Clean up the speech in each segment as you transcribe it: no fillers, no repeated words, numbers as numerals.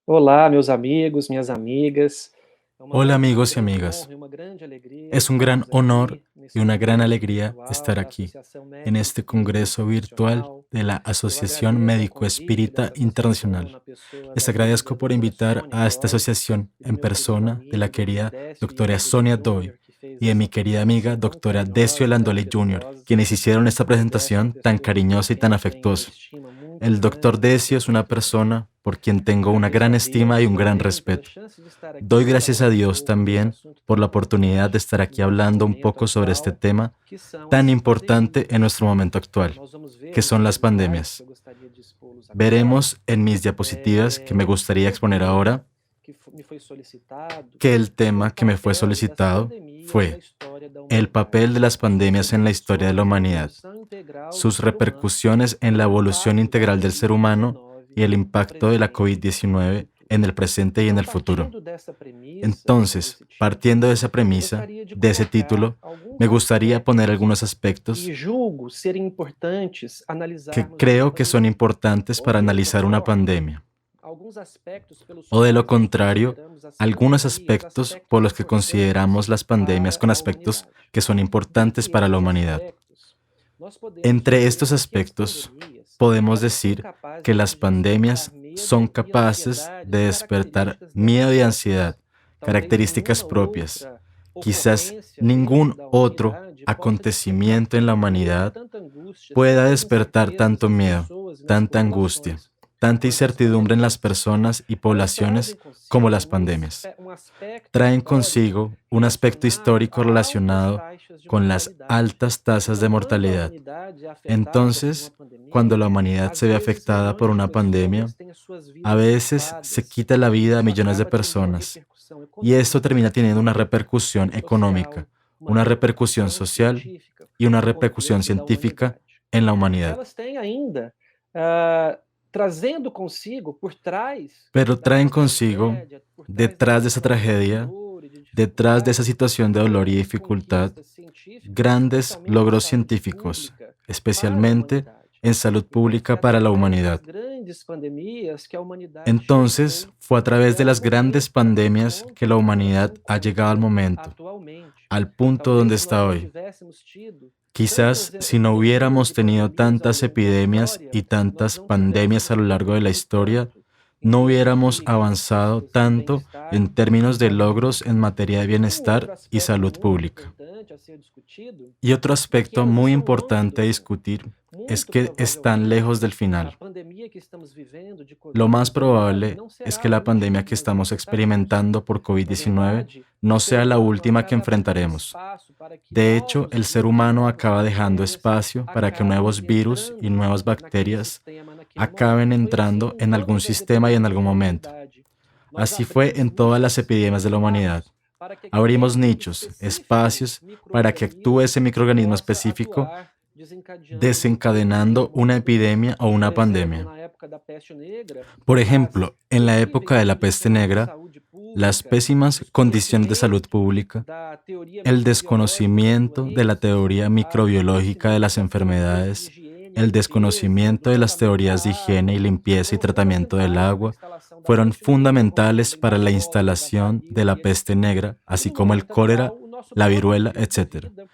Olá, meus amigos, minhas amigas. Hola É uma amigos y grande amigas, honra e uma grande alegria es un gran estarmos honor aqui y nesse una gran congresso alegría virtual estar da aquí Associação en Médico este Espírita Congreso virtual Internacional. de la Eu Asociación agradeço ao Médico convite Espírita dessa associação Internacional. na pessoa da Les querida agradezco por doutora invitar Sônia a esta Dói asociación e do en meu querido persona de la amigo querida Décio doctora Iandoli Sonia Doy Júnior, que fez y de essa mi querida amiga apresentação tão doctora Decio carinhosa, tão Landole Jr., afetuosa. quienes hicieron esta O Décio é uma presentación tan pessoa por cariñosa y quem tan eu tenho uma afectuosa. estima muito El doctor grande, muito Decio es una respeito. persona por quien tengo una Agradeço gran a estima y Deus un gran também pela respeto. chance de estar Doy aqui gracias a falando um Dios pouco desse también assunto por tão la oportunidad de importante estar no aquí nosso hablando un momento poco sobre este atual, tema que são tan as importante en pandemias. nuestro momento actual, Nós vamos ver que nos son las meus slides, que pandemias. eu gostaria de expô-los agora, Veremos en mis diapositivas que me gustaría que o exponer tema ahora que me foi solicitado que el foi o tema que me fue papel das solicitado pandemias na fue história da el papel humanidade, de las suas pandemias en la historia de la repercussões na humanidad, evolução integral do sus ser humano repercusiones en e la o evolución impacto da integral del ser humano Covid-19 y el no impacto de la presente e no COVID-19 futuro. en el presente y en Então, el futuro. partindo dessa premissa ou Entonces, desse partiendo título, de esa eu premisa, gostaria de de ese colocar título, me alguns gustaría poner aspectos algunos aspectos que julgo serem importantes que analisarmos numa creo que son pandemia. importantes Ou, para de outra analizar una forma, pandemia. alguns aspectos pelos O de lo quais nós contrario, consideramos as algunos pandemias aspectos por aspectos los que importantes consideramos las pandemias para con a aspectos humanidade. que son importantes Dentre para la esses humanidad. aspectos, nós podemos Entre dizer estos que as aspectos, pandemias, podemos elas são decir capazes que de las despertar pandemias son medo e capaces ansiedade de despertar características delas miedo y próprias. ansiedad, Talvez características nenhuma propias. outra Quizás ocorrência dentro ningún da otro humanidade possa despertar acontecimiento en la tanto medo, humanidad tanta angústia, pueda tantas despertar incertezas tanto nas miedo, pessoas e nas tanta angustia, populações tanta quanto as incertidumbre en las pandemias. personas y Elas trazem poblaciones como consigo las pandemias. um aspecto Traen histórico consigo un aspecto relacionado histórico a altas relacionado taxas de con las mortalidade. altas tasas de Então, quando a mortalidad. humanidade é afetada por uma Entonces, pandemia, cuando la humanidad às se ve vezes afectada por milhões de una pandemia, pessoas têm as suas a vidas veces se ceifadas quita la e vida a isso millones de acaba tendo uma personas repercussão y esto econômica, termina teniendo una uma repercusión social, económica, uma una repercusión repercussão social científica y una no repercusión contexto da científica humanidade. en la humanidad. Elas têm ainda, ah, trazendo consigo, por trás Pero traen da consigo, tragédia, por trás detrás dessa de esa situação de tragedia, dor e de detrás de esa dificuldade, situación de dolor y grandes dificultad, conquistas científicas, grandes especialmente em logros saúde científicos, pública, para a especialmente humanidade. en salud Então, foi pública para la através das humanidad. grandes pandemias que a humanidade Entonces, chegou fue a través de até o las grandes momento, até o pandemias que ponto la em que ela se humanidad ha llegado al encontra momento, atualmente. al punto donde Talvez se nós está não hoy. tivéssemos tido Quizás tantas si no epidemias hubiéramos e tenido pandemias ao tantas longo da epidemias história, y nós tantas não pandemias a tivéssemos lo largo de la evoluído historia, tanto em no termos hubiéramos de avanzado conquistas, de tanto bem-estar en e de términos de saúde. logros en materia de Um outro bienestar y aspecto salud muito pública. importante a ser discutido Y otro é que aspecto elas muy estão longe do importante a fim. discutir es Muito que están lejos provavelmente, del a final. pandemia que estamos vivendo de Lo más Covid-19 probable não es será que a la pandemia última que que nós estamos enfrentaremos. experimentando por Na COVID-19 verdade, o no ser sea la humano última que acaba abrindo enfrentaremos. espaço para que De hecho, novos el ser vírus e humano novas acaba dejando bactérias espacio para que acabem nuevos virus y entrando nuevas naquele bacterias sistema naquele acaben momento. Foi assim entrando em en algún todas as sistema y en epidemias algún da momento. humanidade. Nós Así fue abrimos en todas las nichos, epidemias de la humanidad. espaços, para que Abrimos aquele nichos, específico espacios para que actúe microorganismo ese microorganismo possa específico atuar, desencadeando uma epidemia, desencadenando uma una pandemia. epidemia o una Por exemplo, pandemia. na época da peste negra, Por as ejemplo, en la época terríveis de la peste condições de negra, saúde las pública, pésimas condiciones de salud desconhecimento pública, da teoria el microbiológica das desconocimiento de la doenças, teoría a microbiológica de desconhecimento las das teorias de enfermedades, higiene e el limpeza, do desconocimiento de las tratamento da teorías de higiene y água, limpieza y foram tratamiento del fundamentais para a agua, instalação da fueron peste negra, como fundamentales também da para la ebola, da instalación de la varíola. peste negra, E así no como el momento cólera, atual, o nosso la próprio viruela, estilo de etc. vida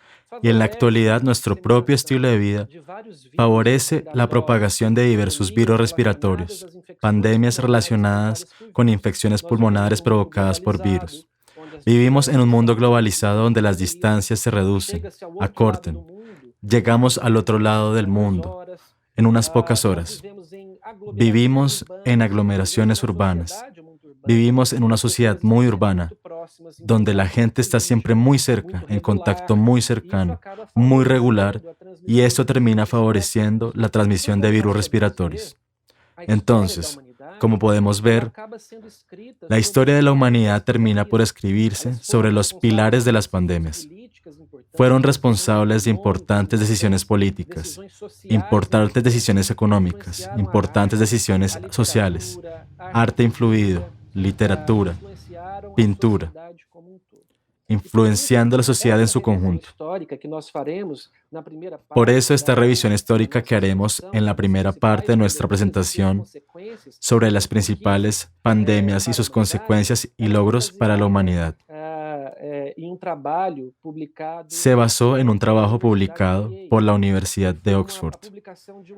Y en la favorece actualidad a nuestro propio estilo disseminação de vida de vários vírus favorece la respiratórios, propagación de diversos virus pandemias relacionadas respiratorios, às infecções pandemias pulmonares relacionadas causadas por con vírus. infecciones Nós vivemos pulmonares num mundo provocadas por globalizado, virus. onde as Vivimos en un distâncias mundo são globalizado donde las diminuídas, distancias se reducen, chega-se ao outro lado do acortan. mundo Llegamos em al otro lado del poucas mundo, horas. en unas pocas Nós horas. vivemos em aglomerações Vivimos en urbanas, vivemos aglomeraciones uma urbanas. sociedade muito urbana, Vivimos en onde una as sociedad pessoas estão muy sempre urbana, muito próximas, em donde la contato gente muito está siempre muy cerca, muito en contacto regular, muy e isso cercano, acaba muy regular, favorecendo a y transmissão esto de termina vírus favoreciendo respiratórios. la Então, transmisión de como nós virus podemos ver, respiratorios. a história da Entonces, como humanidade, podemos ela ver, acaba sendo escrita la sobre historia as de la bases das humanidad termina por pandemias. escribirse Elas sobre foram los responsáveis pilares de por las decisões pandemias. políticas Fueron importantes, decisões responsables de econômicas importantes decisiones importantes, políticas, decisões sociais importantes importantes decisiones que económicas, influenciaram a importantes arte, a decisiones sociales, literatura, a arte influido, arquitetura, literatura, influenciaram a pintura. sociedade como um todo. influenciando la sociedad en su conjunto. Por eso esta revisión histórica que haremos en la primera parte de nuestra presentación sobre las principales pandemias y sus consecuencias y logros para la humanidad se basó en un trabajo publicado por la Universidad de Oxford,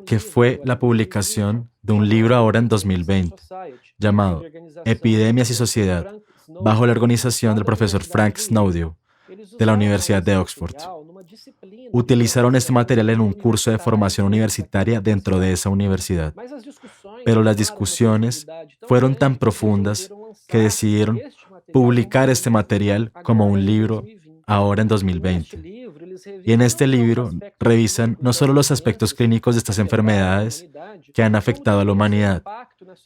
que fue la publicación de un libro ahora en 2020, llamado Epidemias y Sociedad, bajo la organización del profesor Frank Snowden, de la Universidad de Oxford. Utilizaron este material en un curso de formación universitaria dentro de esa universidad, pero las discusiones fueron tan profundas que decidieron publicar este material como un libro ahora en 2020. Y en este libro revisan no solo los aspectos clínicos de estas enfermedades que han afectado a la humanidad,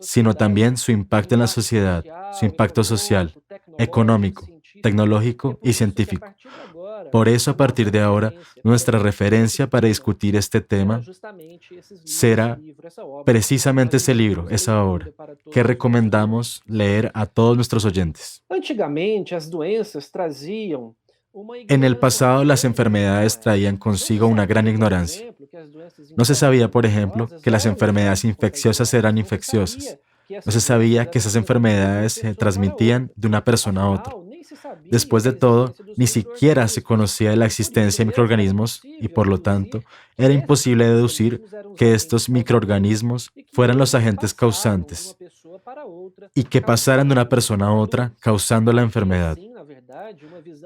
sino también su impacto en la sociedad, su impacto social, económico, tecnológico y científico. Por eso, a partir de ahora, nuestra referencia para discutir este tema será precisamente ese libro, esa obra, que recomendamos leer a todos nuestros oyentes. En el pasado, las enfermedades traían consigo una gran ignorancia. No se sabía, por ejemplo, que las enfermedades infecciosas eran infecciosas. No se sabía que esas enfermedades se transmitían de una persona a otra. Después de todo, ni siquiera se conocía de la existencia de microorganismos y, por lo tanto, era imposible deducir que estos microorganismos fueran los agentes causantes y que pasaran de una persona a otra causando la enfermedad.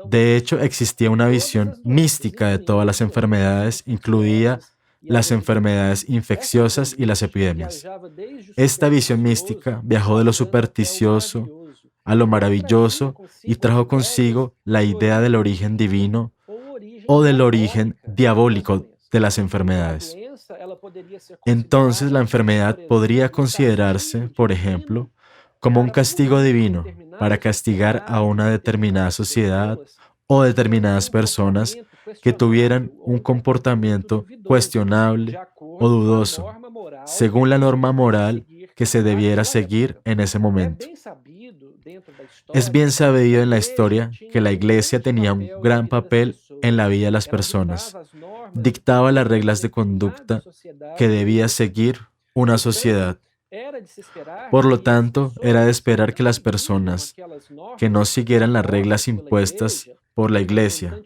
De hecho, existía una visión mística de todas las enfermedades, incluida las enfermedades infecciosas y las epidemias. Esta visión mística viajó de lo supersticioso a lo maravilloso y trajo consigo la idea del origen divino o del origen diabólico de las enfermedades. Entonces, la enfermedad podría considerarse, por ejemplo, como un castigo divino para castigar a una determinada sociedad o determinadas personas que tuvieran un comportamiento cuestionable o dudoso, según la norma moral que se debiera seguir en ese momento. Es bien sabido en la historia que la Iglesia tenía un gran papel en la vida de las personas. Dictaba las reglas de conducta que debía seguir una sociedad. Por lo tanto, era de esperar que las personas que no siguieran las reglas impuestas por la Iglesia,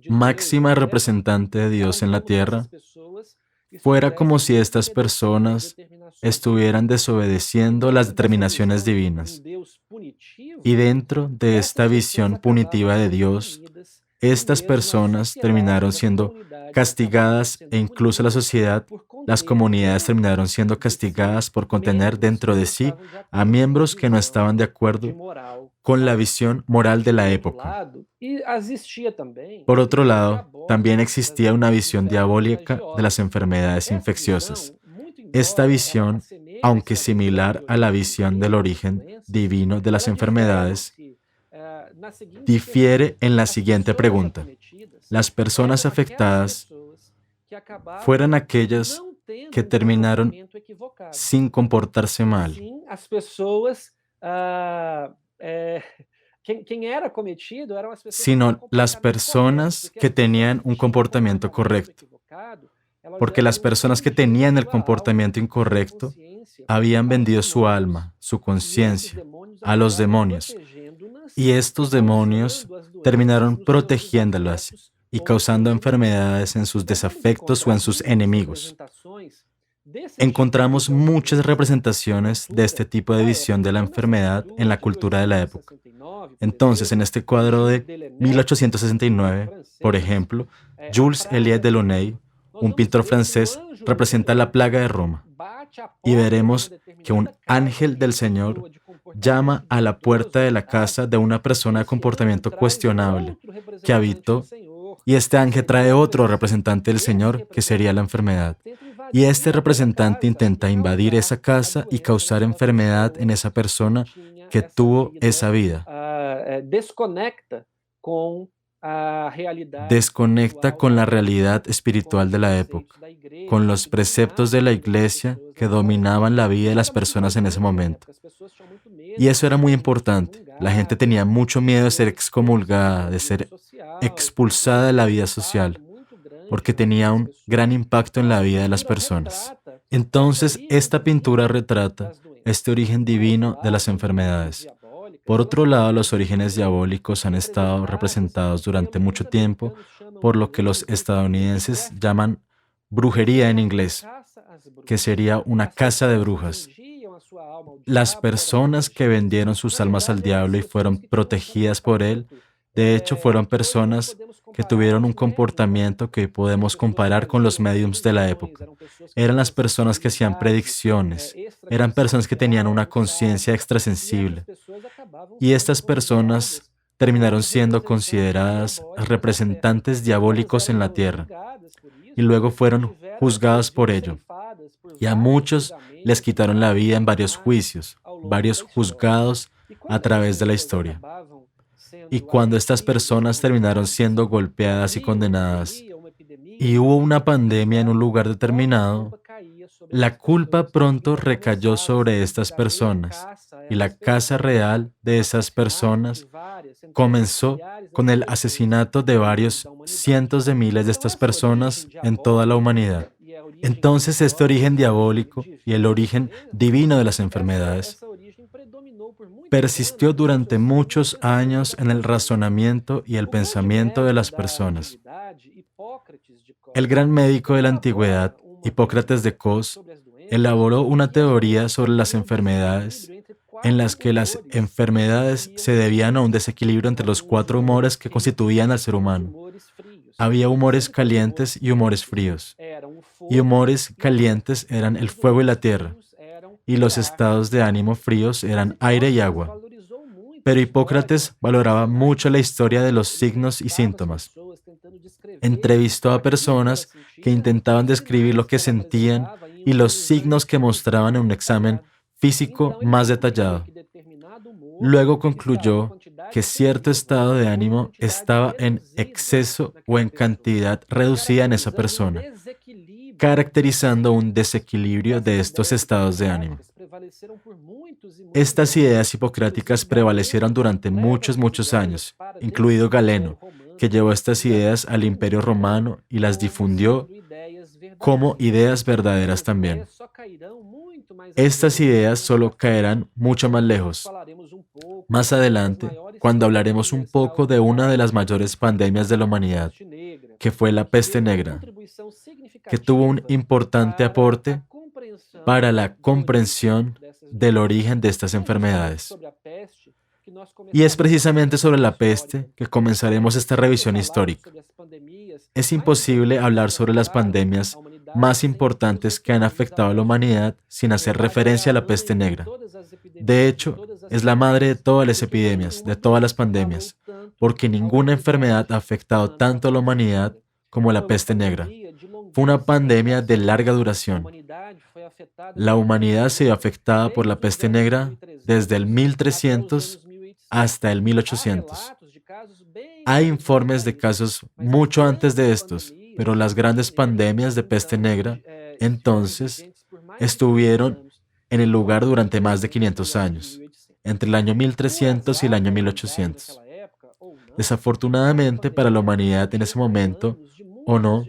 máxima representante de Dios en la tierra, fuera como si estas personas estuvieran desobedeciendo las determinaciones divinas. Y dentro de esta visión punitiva de Dios, estas personas terminaron siendo castigadas e incluso la sociedad, las comunidades terminaron siendo castigadas por contener dentro de sí a miembros que no estaban de acuerdo con la visión moral de la época. Por otro lado, también existía una visión diabólica de las enfermedades infecciosas. Esta visión, aunque similar a la visión del origen divino de las enfermedades, difiere en la siguiente pregunta. ¿Las personas afectadas fueran aquellas que terminaron sin comportarse mal? Sino las personas que tenían un comportamiento correcto. Porque las personas que tenían el comportamiento incorrecto habían vendido su alma, su conciencia, a los demonios. Y estos demonios terminaron protegiéndolas y causando enfermedades en sus desafectos o en sus enemigos. Encontramos muchas representaciones de este tipo de visión de la enfermedad en la cultura de la época. Entonces, en este cuadro de 1869, por ejemplo, Jules Éliade Delaunay, un pintor francés, representa la plaga de Roma. Y veremos que un ángel del Señor llama a la puerta de la casa de una persona de comportamiento cuestionable que habitó, y este ángel trae otro representante del Señor, que sería la enfermedad. Y este representante intenta invadir esa casa y causar enfermedad en esa persona que tuvo esa vida. Desconecta con la realidad espiritual de la época, con los preceptos de la Iglesia que dominaban la vida de las personas en ese momento. Y eso era muy importante, La gente tenía mucho miedo de ser excomulgada, de ser expulsada de la vida social, porque tenía un gran impacto en la vida de las personas. Entonces, esta pintura retrata este origen divino de las enfermedades. Por otro lado, los orígenes diabólicos han estado representados durante mucho tiempo por lo que los estadounidenses llaman brujería en inglés, que sería una casa de brujas. Las personas que vendieron sus almas al diablo y fueron protegidas por él, de hecho, fueron personas que tuvieron un comportamiento que podemos comparar con los médiums de la época. Eran las personas que hacían predicciones, eran personas que tenían una conciencia extrasensible. Y estas personas terminaron siendo consideradas representantes diabólicos en la tierra y luego fueron juzgados por ello. Y a muchos les quitaron la vida en varios juicios, varios juzgados a través de la historia. Y cuando estas personas terminaron siendo golpeadas y condenadas, y hubo una pandemia en un lugar determinado, la culpa pronto recayó sobre estas personas, y la casa real de esas personas comenzó con el asesinato de varios cientos de miles de estas personas en toda la humanidad. Entonces, este origen diabólico y el origen divino de las enfermedades persistió durante muchos años en el razonamiento y el pensamiento de las personas. El gran médico de la antigüedad, Hipócrates de Cos, elaboró una teoría sobre las enfermedades en las que las enfermedades se debían a un desequilibrio entre los 4 humores que constituían al ser humano. Había humores calientes y humores fríos. Y humores calientes eran el fuego y la tierra, y los estados de ánimo fríos eran aire y agua. Pero Hipócrates valoraba mucho la historia de los signos y síntomas. Entrevistó a personas que intentaban describir lo que sentían y los signos que mostraban en un examen físico más detallado. Luego concluyó que cierto estado de ánimo estaba en exceso o en cantidad reducida en esa persona, caracterizando un desequilibrio de estos estados de ánimo. Estas ideas hipocráticas prevalecieron durante muchos años, incluido Galeno, que llevó estas ideas al Imperio Romano y las difundió como ideas verdaderas también. Estas ideas solo caerán mucho más lejos. Más adelante, cuando hablaremos un poco de una de las mayores pandemias de la humanidad, que fue la peste negra, que tuvo un importante aporte para la comprensión del origen de estas enfermedades. Y es precisamente sobre la peste que comenzaremos esta revisión histórica. Es imposible hablar sobre las pandemias más importantes que han afectado a la humanidad sin hacer referencia a la peste negra. De hecho, es la madre de todas las epidemias, de todas las pandemias, porque ninguna enfermedad ha afectado tanto a la humanidad como la peste negra. Fue una pandemia de larga duración. La humanidad se vio afectada por la peste negra desde el 1300 hasta el 1800. Hay informes de casos mucho antes de estos, pero las grandes pandemias de peste negra, entonces, estuvieron en el lugar durante más de 500 años, entre el año 1300 y el año 1800. Desafortunadamente para la humanidad en ese momento, o no,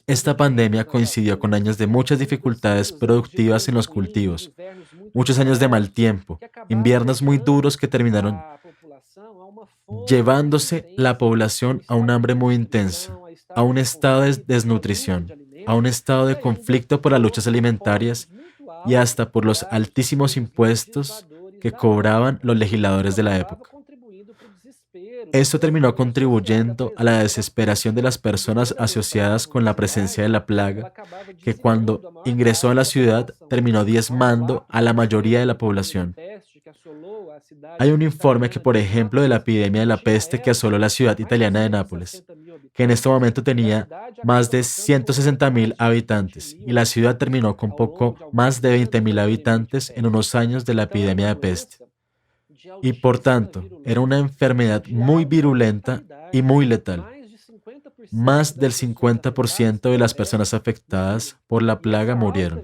esta pandemia coincidió con años de muchas dificultades productivas en los cultivos, muchos años de mal tiempo, inviernos muy duros que terminaron llevándose la población a un hambre muy intensa, a un estado de desnutrición, a un estado de conflicto por las luchas alimentarias y hasta por los altísimos impuestos que cobraban los legisladores de la época. Esto terminó contribuyendo a la desesperación de las personas asociadas con la presencia de la plaga, que cuando ingresó a la ciudad terminó diezmando a la mayoría de la población. Hay un informe que, por ejemplo, de la epidemia de la peste que asoló la ciudad italiana de Nápoles, que en este momento tenía más de 160.000 habitantes, y la ciudad terminó con poco más de 20.000 habitantes en unos años de la epidemia de peste. Y por tanto, era una enfermedad muy virulenta y muy letal. Más del 50% de las personas afectadas por la plaga murieron.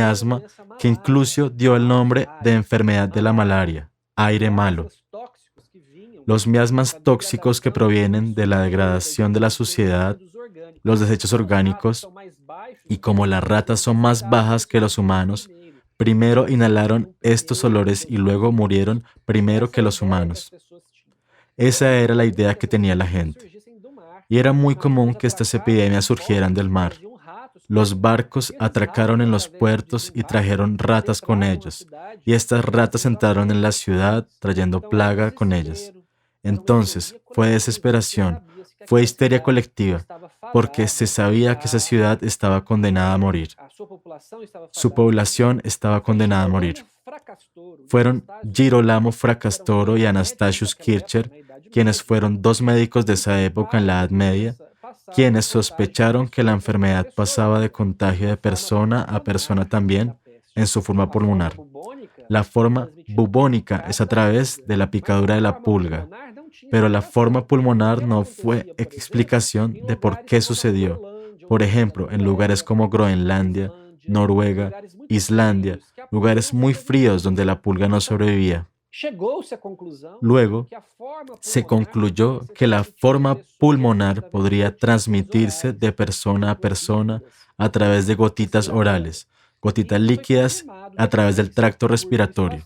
miasma que incluso dio el nombre de enfermedad de la malaria, aire malo. los miasmas tóxicos que provienen de la degradación de la suciedad, los desechos orgánicos, y como las ratas son más bajas que los humanos, primero inhalaron estos olores y luego murieron primero que los humanos. Esa era la idea que tenía la gente. Y era muy común que estas epidemias surgieran del mar. Los barcos atracaron en los puertos y trajeron ratas con ellos, y estas ratas entraron en la ciudad trayendo plaga con ellas. Entonces, fue desesperación, fue histeria colectiva, porque se sabía que esa ciudad estaba condenada a morir. Su población estaba condenada a morir. Fueron Girolamo Fracastoro y Anastasius Kircher, quienes fueron dos médicos de esa época en la Edad Media, quienes sospecharon que la enfermedad pasaba de contagio de persona a persona también en su forma pulmonar. La forma bubónica es a través de la picadura de la pulga, pero la forma pulmonar no fue explicación de por qué sucedió. Por ejemplo, en lugares como Groenlandia, Noruega, Islandia, lugares muy fríos donde la pulga no sobrevivía. Luego, se concluyó que la forma pulmonar podría transmitirse de persona a persona a través de gotitas orales, gotitas líquidas a través del tracto respiratorio.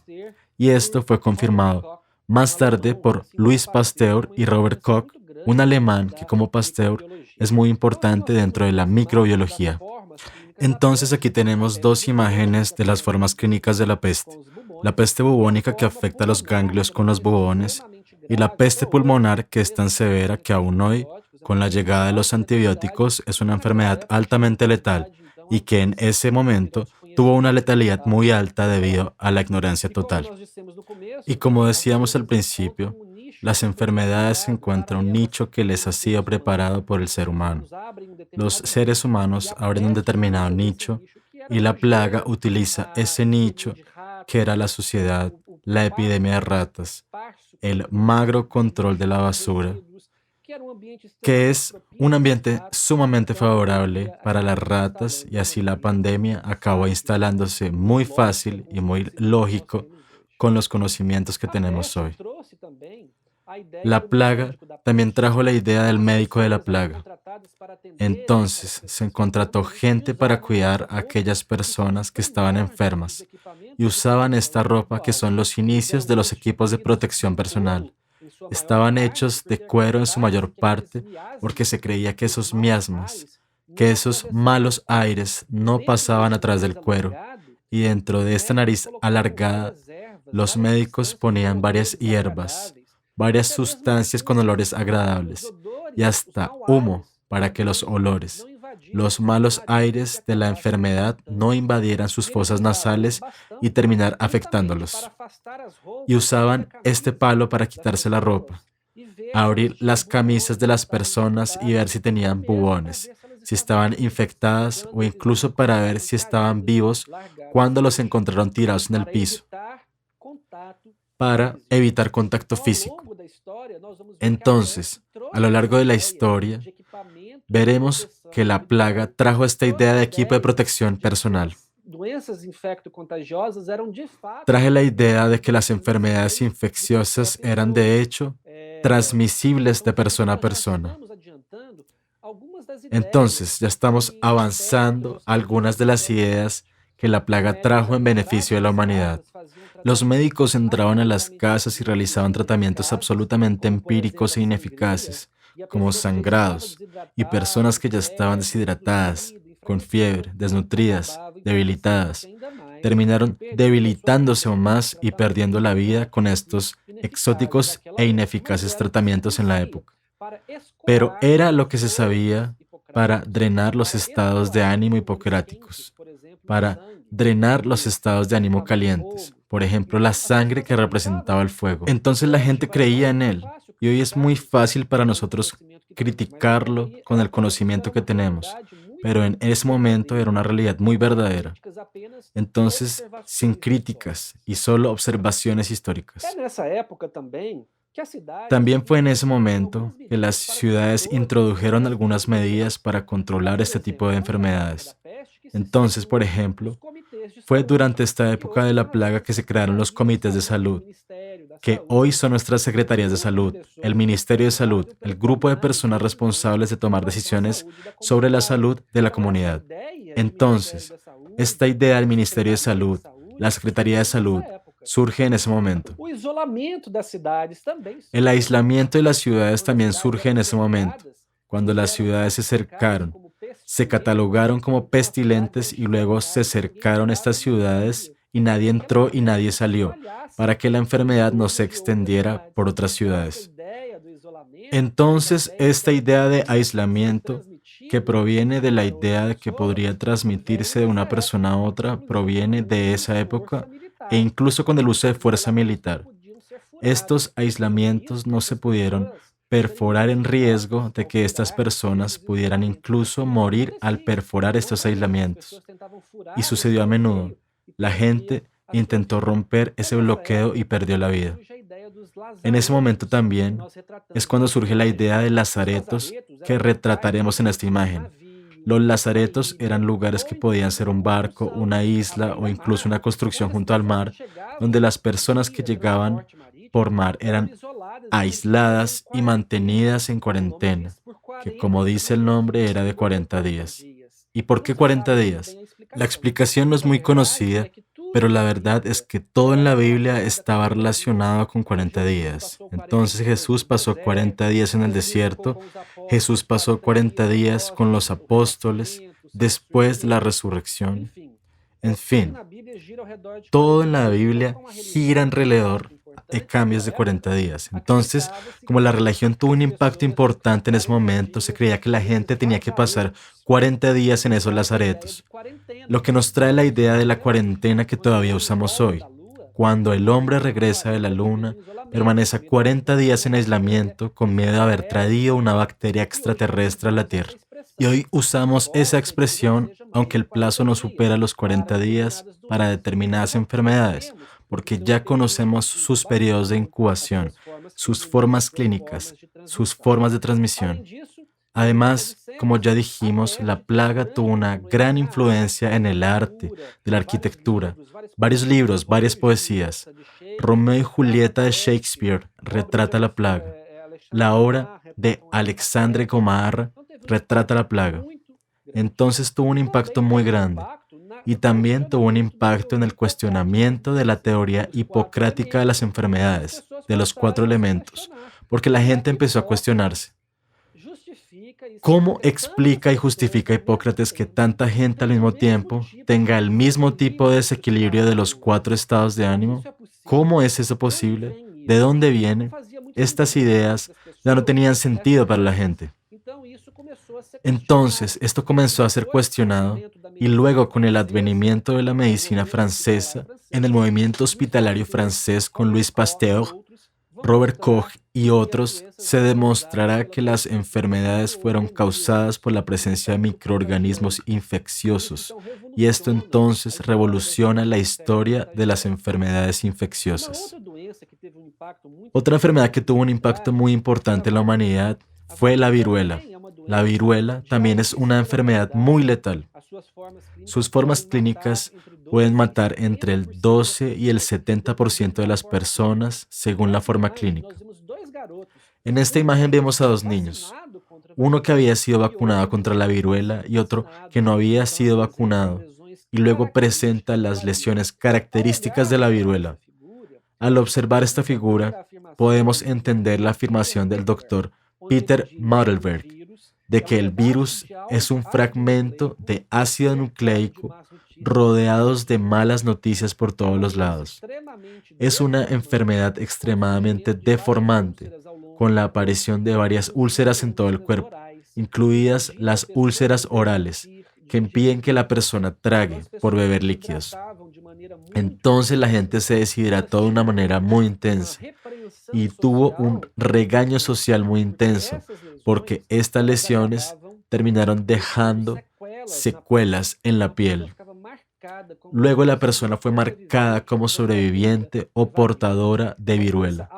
Y esto fue confirmado más tarde por Louis Pasteur y Robert Koch, un alemán que, como Pasteur, es muy importante dentro de la microbiología. Entonces aquí tenemos dos imágenes de las formas clínicas de la peste. La peste bubónica que afecta a los ganglios con los bubones y la peste pulmonar que es tan severa que aún hoy, con la llegada de los antibióticos, es una enfermedad altamente letal y que en ese momento tuvo una letalidad muy alta debido a la ignorancia total. Y como decíamos al principio, las enfermedades encuentran un nicho que les ha sido preparado por el ser humano. Los seres humanos abren un determinado nicho y la plaga utiliza ese nicho que era la suciedad, la epidemia de ratas, el magro control de la basura, que es un ambiente sumamente favorable para las ratas y así la pandemia acabó instalándose muy fácil y muy lógico con los conocimientos que tenemos hoy. La plaga también trajo la idea del médico de la plaga. Entonces se contrató gente para cuidar a aquellas personas que estaban enfermas y usaban esta ropa que son los inicios de los equipos de protección personal. Estaban hechos de cuero en su mayor parte porque se creía que esos miasmas, que esos malos aires no pasaban a través del cuero y dentro de esta nariz alargada los médicos ponían varias hierbas, varias sustancias con olores agradables y hasta humo para que los olores, los malos aires de la enfermedad no invadieran sus fosas nasales y terminar afectándolos. Y usaban este palo para quitarse la ropa, abrir las camisas de las personas y ver si tenían bubones, si estaban infectadas o incluso para ver si estaban vivos cuando los encontraron tirados en el piso, para evitar contacto físico. Entonces, a lo largo de la historia, veremos que la plaga trajo esta idea de equipo de protección personal. Traje la idea de que las enfermedades infecciosas eran de hecho transmisibles de persona a persona. Entonces, ya estamos avanzando algunas de las ideas que la plaga trajo en beneficio de la humanidad. Los médicos entraban a las casas y realizaban tratamientos absolutamente empíricos e ineficaces, como sangrados, y personas que ya estaban deshidratadas, con fiebre, desnutridas, debilitadas, terminaron debilitándose aún más y perdiendo la vida con estos exóticos e ineficaces tratamientos en la época. Pero era lo que se sabía para drenar los estados de ánimo hipocráticos, para drenar los estados de ánimo calientes, por ejemplo, la sangre que representaba el fuego. Entonces la gente creía en él, y hoy es muy fácil para nosotros criticarlo con el conocimiento que tenemos, pero en ese momento era una realidad muy verdadera. Entonces, sin críticas y solo observaciones históricas. También fue en ese momento que las ciudades introdujeron algunas medidas para controlar este tipo de enfermedades. Entonces, por ejemplo, fue durante esta época de la plaga que se crearon los comités de salud. que hoy son nuestras secretarías de salud, el Ministerio de Salud, el grupo de personas responsables de tomar decisiones sobre la salud de la comunidad. Entonces, esta idea del Ministerio de Salud, la Secretaría de Salud, surge en ese momento. El aislamiento de las ciudades también surge en ese momento, cuando las ciudades se cercaron, se catalogaron como pestilentes y luego se cercaron estas ciudades y nadie entró y nadie salió, para que la enfermedad no se extendiera por otras ciudades. Entonces, esta idea de aislamiento, que proviene de la idea de que podría transmitirse de una persona a otra, proviene de esa época e incluso con el uso de fuerza militar. Estos aislamientos no se pudieron perforar en riesgo de que estas personas pudieran incluso morir al perforar estos aislamientos. Y sucedió a menudo. La gente intentó romper ese bloqueo y perdió la vida. En ese momento también es cuando surge la idea de lazaretos que retrataremos en esta imagen. Los lazaretos eran lugares que podían ser un barco, una isla o incluso una construcción junto al mar, donde las personas que llegaban por mar eran aisladas y mantenidas en cuarentena, que como dice el nombre era de 40 días. ¿Y por qué 40 días? La explicación no es muy conocida, pero la verdad es que todo en la Biblia estaba relacionado con 40 días. Entonces Jesús pasó 40 días en el desierto, Jesús pasó 40 días con los apóstoles después de la resurrección. En fin, todo en la Biblia gira alrededor de cambios de 40 días. Entonces, como la religión tuvo un impacto importante en ese momento, se creía que la gente tenía que pasar 40 días en esos lazaretos. Lo que nos trae la idea de la cuarentena que todavía usamos hoy. Cuando el hombre regresa de la luna, permanece 40 días en aislamiento con miedo de haber traído una bacteria extraterrestre a la Tierra. Y hoy usamos esa expresión, aunque el plazo no supera los 40 días para determinadas enfermedades, porque ya conocemos sus periodos de incubación, sus formas clínicas, sus formas de transmisión. Además, como ya dijimos, la plaga tuvo una gran influencia en el arte, de la arquitectura, varios libros, varias poesías. Romeo y Julieta de Shakespeare retrata la plaga. La obra de Alexandre Comarra retrata la plaga. Entonces tuvo un impacto muy grande. Y también tuvo un impacto en el cuestionamiento de la teoría hipocrática de las enfermedades, de los 4 elementos, porque la gente empezó a cuestionarse. ¿Cómo explica y justifica Hipócrates que tanta gente al mismo tiempo tenga el mismo tipo de desequilibrio de los 4 estados de ánimo? ¿Cómo es eso posible? ¿De dónde viene? Estas ideas ya no tenían sentido para la gente. Entonces, esto comenzó a ser cuestionado y luego con el advenimiento de la medicina francesa, en el movimiento hospitalario francés con Louis Pasteur, Robert Koch y otros, se demostrará que las enfermedades fueron causadas por la presencia de microorganismos infecciosos y esto entonces revoluciona la historia de las enfermedades infecciosas. Otra enfermedad que tuvo un impacto muy importante en la humanidad fue la viruela. La viruela también es una enfermedad muy letal. Sus formas clínicas pueden matar entre el 12 y el 70% de las personas según la forma clínica. En esta imagen vemos a 2 niños, uno que había sido vacunado contra la viruela y otro que no había sido vacunado, y luego presenta las lesiones características de la viruela. Al observar esta figura, podemos entender la afirmación del doctor Peter Marelberg de que el virus es un fragmento de ácido nucleico rodeados de malas noticias por todos los lados. Es una enfermedad extremadamente deformante, con la aparición de varias úlceras en todo el cuerpo, incluidas las úlceras orales, que impiden que la persona trague por beber líquidos. Entonces la gente se deshidrató de una manera muy intensa y tuvo un regaño social muy intenso, porque estas lesiones terminaron dejando secuelas en la piel. Luego la persona fue marcada como sobreviviente o portadora de viruela.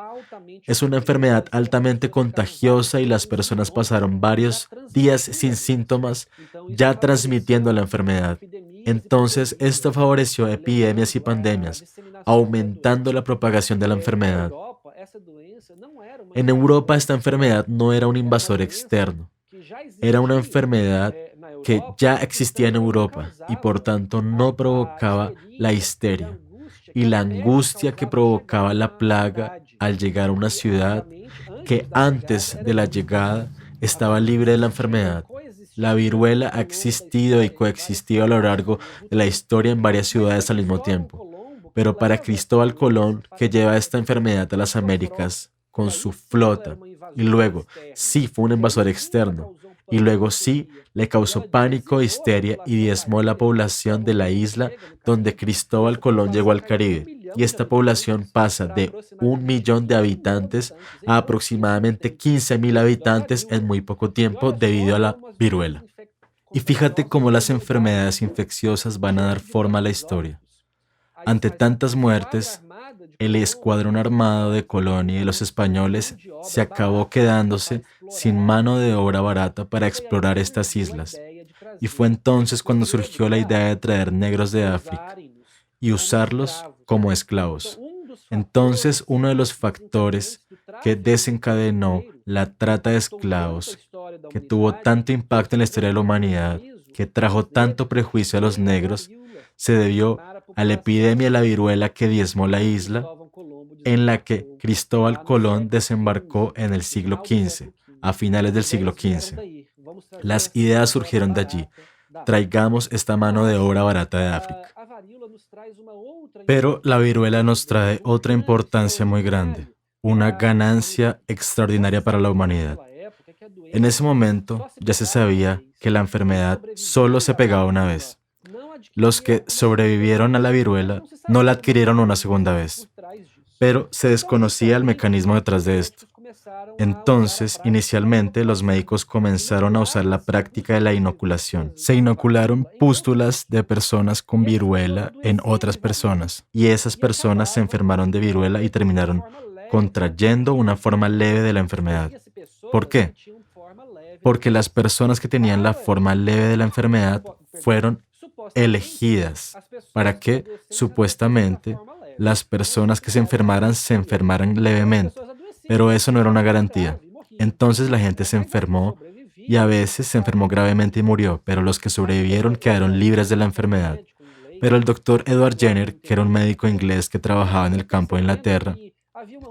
Es una enfermedad altamente contagiosa y las personas pasaron varios días sin síntomas ya transmitiendo la enfermedad. Entonces, esto favoreció epidemias y pandemias, aumentando la propagación de la enfermedad. En Europa esta enfermedad no era un invasor externo, era una enfermedad que ya existía en Europa y por tanto no provocaba la histeria y la angustia que provocaba la plaga al llegar a una ciudad que antes de la llegada estaba libre de la enfermedad. La viruela ha existido y coexistido a lo largo de la historia en varias ciudades al mismo tiempo. Pero para Cristóbal Colón, que lleva esta enfermedad a las Américas con su flota, y luego sí fue un invasor externo, y luego sí le causó pánico, histeria y diezmó la población de la isla donde Cristóbal Colón llegó al Caribe. Y esta población pasa de 1 millón de habitantes a aproximadamente 15.000 habitantes en muy poco tiempo debido a la viruela. Y fíjate cómo las enfermedades infecciosas van a dar forma a la historia. Ante tantas muertes, el escuadrón armado de Colón y de los españoles se acabó quedándose sin mano de obra barata para explorar estas islas. Y fue entonces cuando surgió la idea de traer negros de África y usarlos como esclavos. Entonces, uno de los factores que desencadenó la trata de esclavos, que tuvo tanto impacto en la historia de la humanidad, que trajo tanto prejuicio a los negros, se debió a la epidemia de la viruela que diezmó la isla, en la que Cristóbal Colón desembarcó en el siglo XV, a finales del siglo XV. Las ideas surgieron de allí. Traigamos esta mano de obra barata de África. Pero la viruela nos trae otra importancia muy grande, una ganancia extraordinaria para la humanidad. En ese momento ya se sabía que la enfermedad solo se pegaba una vez. Los que sobrevivieron a la viruela no la adquirieron una segunda vez, pero se desconocía el mecanismo detrás de esto. Entonces, inicialmente, los médicos comenzaron a usar la práctica de la inoculación. Se inocularon pústulas de personas con viruela en otras personas, y esas personas se enfermaron de viruela y terminaron contrayendo una forma leve de la enfermedad. ¿Por qué? Porque las personas que tenían la forma leve de la enfermedad fueron elegidas para que, supuestamente, las personas que se enfermaran levemente. Pero eso no era una garantía. Entonces la gente se enfermó y a veces se enfermó gravemente y murió, pero los que sobrevivieron quedaron libres de la enfermedad. Pero el doctor Edward Jenner, que era un médico inglés que trabajaba en el campo de Inglaterra,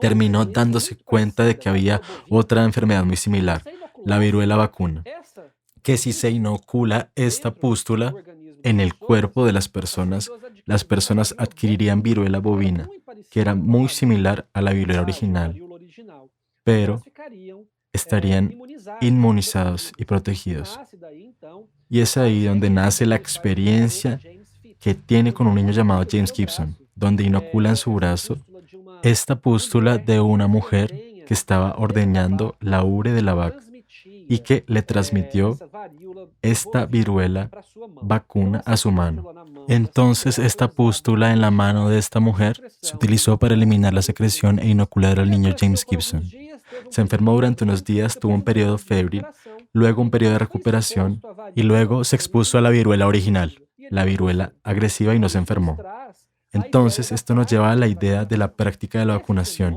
terminó dándose cuenta de que había otra enfermedad muy similar, la viruela vacuna, que si se inocula esta pústula en el cuerpo de las personas adquirirían viruela bovina, que era muy similar a la viruela original, pero estarían inmunizados y protegidos. Y es ahí donde nace la experiencia que tiene con un niño llamado James Gibson, donde inocula en su brazo esta pústula de una mujer que estaba ordeñando la ubre de la vaca y que le transmitió esta viruela vacuna a su mano. Entonces, esta pústula en la mano de esta mujer se utilizó para eliminar la secreción e inocular al niño James Gibson. Se enfermó durante unos días, tuvo un periodo febril, luego un periodo de recuperación y luego se expuso a la viruela original, la viruela agresiva, y no se enfermó. Entonces, esto nos lleva a la idea de la práctica de la vacunación,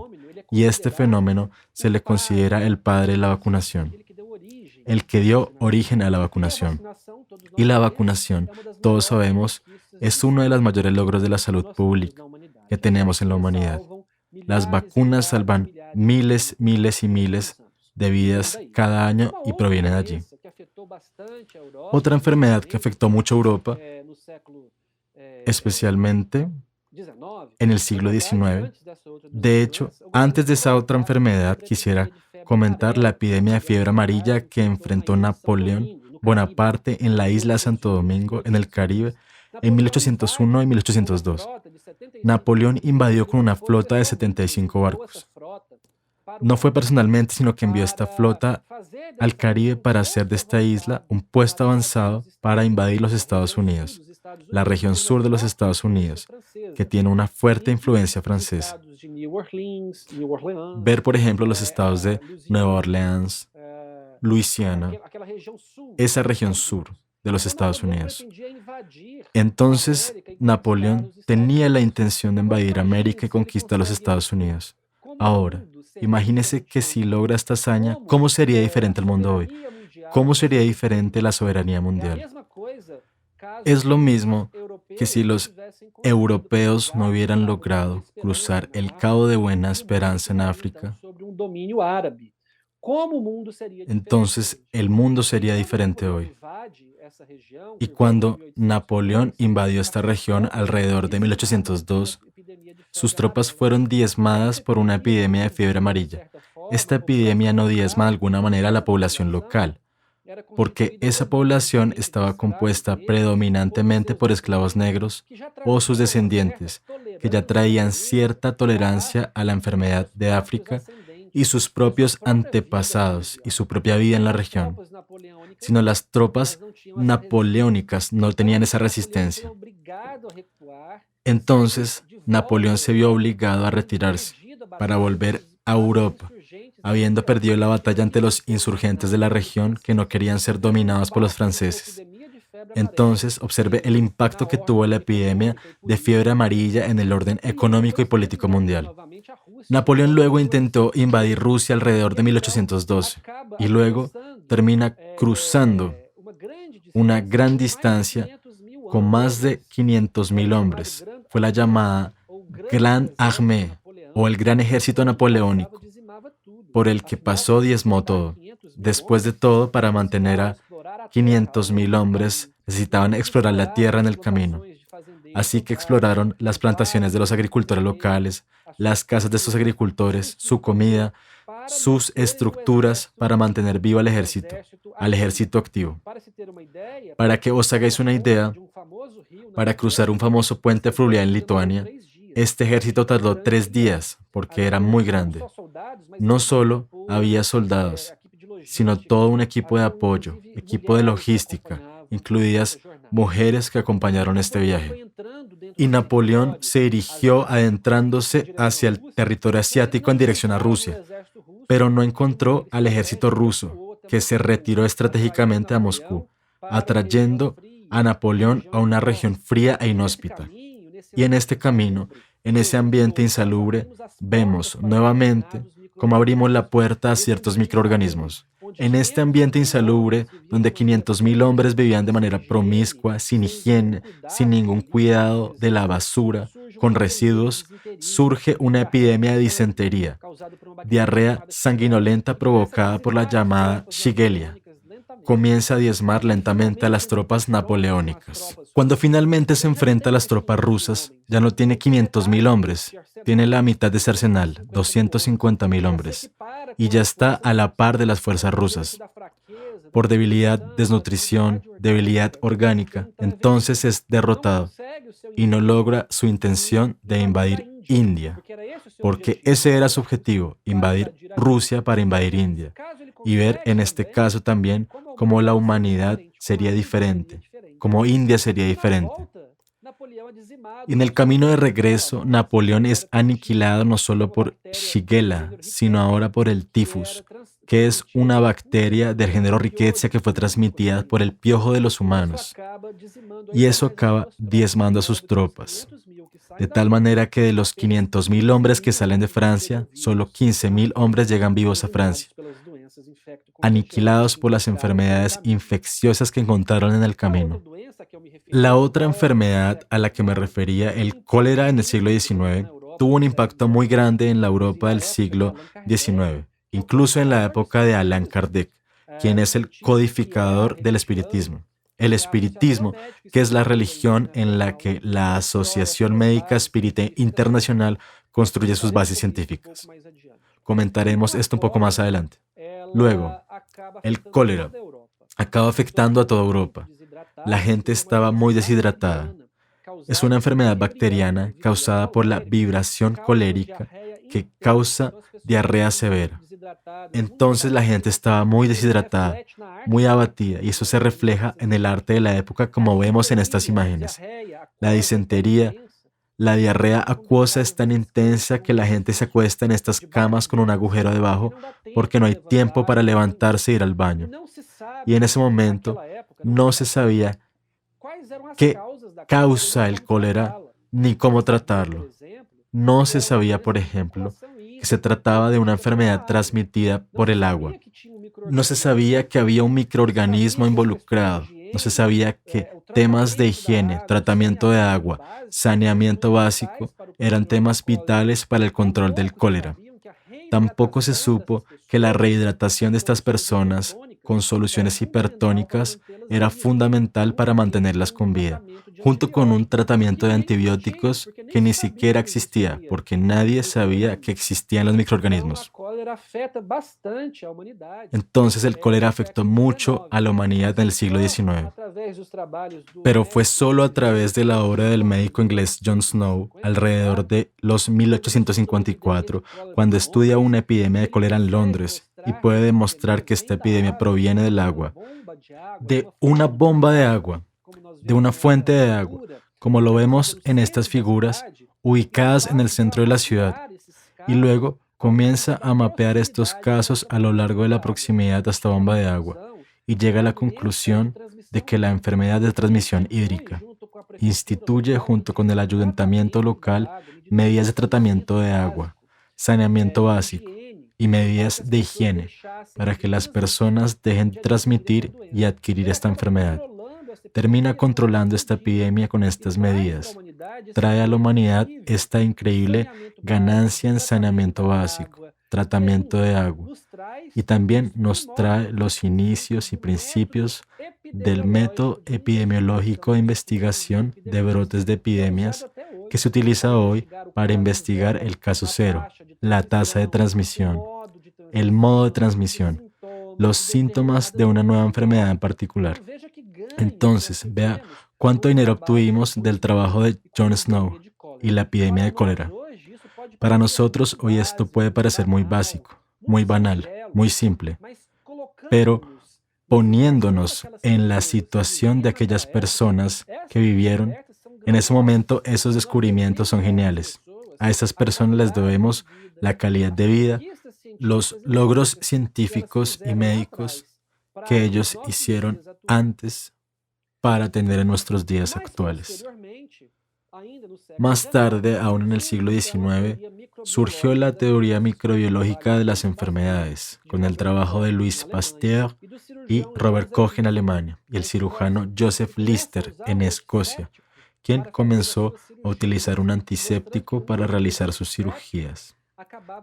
y este fenómeno se le considera el padre de la vacunación, el que dio origen a la vacunación. Y la vacunación, todos sabemos, es uno de los mayores logros de la salud pública que tenemos en la humanidad. Las vacunas salvan miles, miles y miles de vidas cada año y provienen de allí. Otra enfermedad que afectó mucho a Europa, especialmente en el siglo XIX. De hecho, antes de esa otra enfermedad, quisiera comentar la epidemia de fiebre amarilla que enfrentó Napoleón Bonaparte en la isla de Santo Domingo, en el Caribe, en 1801 y 1802. Napoleón invadió con una flota de 75 barcos. No fue personalmente, sino que envió esta flota al Caribe para hacer de esta isla un puesto avanzado para invadir los Estados Unidos, la región sur de los Estados Unidos, que tiene una fuerte influencia francesa. Ver, por ejemplo, los estados de Nueva Orleans, Luisiana, esa región sur de los Estados Unidos. Entonces, Napoleón tenía la intención de invadir América y conquistar los Estados Unidos. Ahora, Imagínese que si logra esta hazaña, ¿cómo sería diferente el mundo hoy? ¿Cómo sería diferente la soberanía mundial? Es lo mismo que si los europeos no hubieran logrado cruzar el Cabo de Buena Esperanza en África, entonces el mundo sería diferente hoy. Y cuando Napoleón invadió esta región alrededor de 1802, sus tropas fueron diezmadas por una epidemia de fiebre amarilla. Esta epidemia no diezma de alguna manera a la población local, porque esa población estaba compuesta predominantemente por esclavos negros o sus descendientes, que ya traían cierta tolerancia a la enfermedad de África y sus propios antepasados y su propia vida en la región, sino las tropas napoleónicas no tenían esa resistencia. Entonces, Napoleón se vio obligado a retirarse para volver a Europa, habiendo perdido la batalla ante los insurgentes de la región que no querían ser dominados por los franceses. Entonces, observe el impacto que tuvo la epidemia de fiebre amarilla en el orden económico y político mundial. Napoleón luego intentó invadir Rusia alrededor de 1812 y luego termina cruzando una gran distancia con más de 500.000 hombres. Fue la llamada Grande Armée o el Gran Ejército Napoleónico, por el que pasó diezmó todo. Después de todo, para mantener a 500.000 hombres, necesitaban explorar la tierra en el camino. Así que exploraron las plantaciones de los agricultores locales, las casas de estos agricultores, su comida, sus estructuras para mantener vivo al ejército activo. Para que os hagáis una idea, para cruzar un famoso puente fluvial en Lituania, este ejército tardó 3 días porque era muy grande. No solo había soldados, sino todo un equipo de apoyo, equipo de logística, incluidas mujeres que acompañaron este viaje. Y Napoleón se dirigió adentrándose hacia el territorio asiático en dirección a Rusia, pero no encontró al ejército ruso, que se retiró estratégicamente a Moscú, atrayendo a Napoleón a una región fría e inhóspita. Y en este camino, en ese ambiente insalubre, vemos nuevamente cómo abrimos la puerta a ciertos microorganismos. En este ambiente insalubre, donde 500.000 hombres vivían de manera promiscua, sin higiene, sin ningún cuidado de la basura, con residuos, surge una epidemia de disentería, diarrea sanguinolenta provocada por la llamada Shigella. Comienza a diezmar lentamente a las tropas napoleónicas. Cuando finalmente se enfrenta a las tropas rusas, ya no tiene 500.000 hombres, tiene la mitad de ese arsenal, 250.000 hombres, y ya está a la par de las fuerzas rusas. Por debilidad, desnutrición, debilidad orgánica, entonces es derrotado y no logra su intención de invadir India, porque ese era su objetivo, invadir Rusia para invadir India, y ver en este caso también cómo la humanidad sería diferente, cómo India sería diferente. Y en el camino de regreso, Napoleón es aniquilado no solo por Shigella, sino ahora por el tifus, que es una bacteria del género Rickettsia que fue transmitida por el piojo de los humanos. Y eso acaba diezmando a sus tropas. De tal manera que de los 500.000 hombres que salen de Francia, solo 15.000 hombres llegan vivos a Francia, aniquilados por las enfermedades infecciosas que encontraron en el camino. La otra enfermedad a la que me refería, el cólera en el siglo XIX, tuvo un impacto muy grande en la Europa del siglo XIX, incluso en la época de Allan Kardec, quien es el codificador del espiritismo. El espiritismo, que es la religión en la que la Asociación Médica Espírita Internacional construye sus bases científicas. Comentaremos esto un poco más adelante. Luego, el cólera acaba afectando a toda Europa. La gente estaba muy deshidratada. Es una enfermedad bacteriana causada por la vibración colérica que causa diarrea severa. Entonces la gente estaba muy deshidratada, muy abatida, y eso se refleja en el arte de la época como vemos en estas imágenes. La disentería, la diarrea acuosa es tan intensa que la gente se acuesta en estas camas con un agujero debajo porque no hay tiempo para levantarse e ir al baño. Y en ese momento no se sabía qué causa el cólera ni cómo tratarlo. No se sabía, por ejemplo, que se trataba de una enfermedad transmitida por el agua. No se sabía que había un microorganismo involucrado. No se sabía que temas de higiene, tratamiento de agua, saneamiento básico eran temas vitales para el control del cólera. Tampoco se supo que la rehidratación de estas personas con soluciones hipertónicas era fundamental para mantenerlas con vida, junto con un tratamiento de antibióticos que ni siquiera existía, porque nadie sabía que existían los microorganismos. Entonces el cólera afectó mucho a la humanidad en el siglo XIX. Pero fue solo a través de la obra del médico inglés John Snow, alrededor de los 1854, cuando estudia una epidemia de cólera en Londres y puede demostrar que esta epidemia proviene del agua, de una bomba de agua, de una fuente de agua, como lo vemos en estas figuras ubicadas en el centro de la ciudad, y luego comienza a mapear estos casos a lo largo de la proximidad a esta bomba de agua y llega a la conclusión de que la enfermedad de transmisión hídrica instituye junto con el ayuntamiento local medidas de tratamiento de agua, saneamiento básico y medidas de higiene para que las personas dejen de transmitir y adquirir esta enfermedad. Termina controlando esta epidemia con estas medidas. Trae a la humanidad esta increíble ganancia en saneamiento básico, tratamiento de agua, y también nos trae los inicios y principios del método epidemiológico de investigación de brotes de epidemias que se utiliza hoy para investigar el caso cero, la tasa de transmisión, el modo de transmisión, los síntomas de una nueva enfermedad en particular. Entonces, vea cuánto dinero obtuvimos del trabajo de John Snow y la epidemia de cólera. Para nosotros hoy esto puede parecer muy básico, muy banal, muy simple, pero poniéndonos en la situación de aquellas personas que vivieron, en ese momento esos descubrimientos son geniales. A estas personas les debemos la calidad de vida, los logros científicos y médicos que ellos hicieron antes para tener en nuestros días actuales. Más tarde, aún en el siglo XIX, surgió la teoría microbiológica de las enfermedades, con el trabajo de Louis Pasteur y Robert Koch en Alemania, y el cirujano Joseph Lister en Escocia, quien comenzó a utilizar un antiséptico para realizar sus cirugías,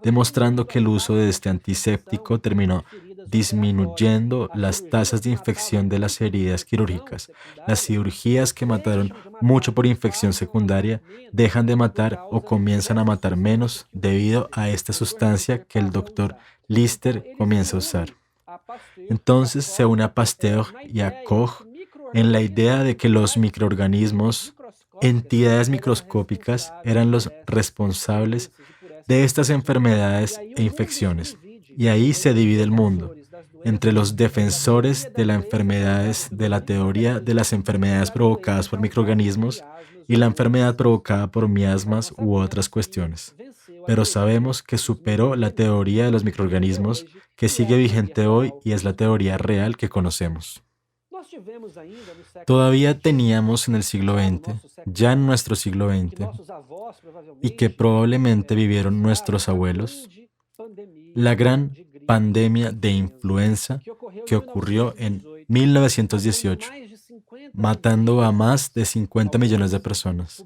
demostrando que el uso de este antiséptico terminó disminuyendo las tasas de infección de las heridas quirúrgicas. Las cirugías que mataron mucho por infección secundaria dejan de matar o comienzan a matar menos debido a esta sustancia que el doctor Lister comienza a usar. Entonces se une a Pasteur y a Koch en la idea de que los microorganismos, entidades microscópicas, eran los responsables de estas enfermedades e infecciones. Y ahí se divide el mundo, entre los defensores de las enfermedades de la teoría de las enfermedades provocadas por microorganismos y la enfermedad provocada por miasmas u otras cuestiones. Pero sabemos que superó la teoría de los microorganismos, que sigue vigente hoy y es la teoría real que conocemos. Todavía teníamos en el siglo XX, ya en nuestro siglo XX, y que probablemente vivieron nuestros abuelos, la gran pandemia de influenza que ocurrió en 1918, matando a más de 50 millones de personas.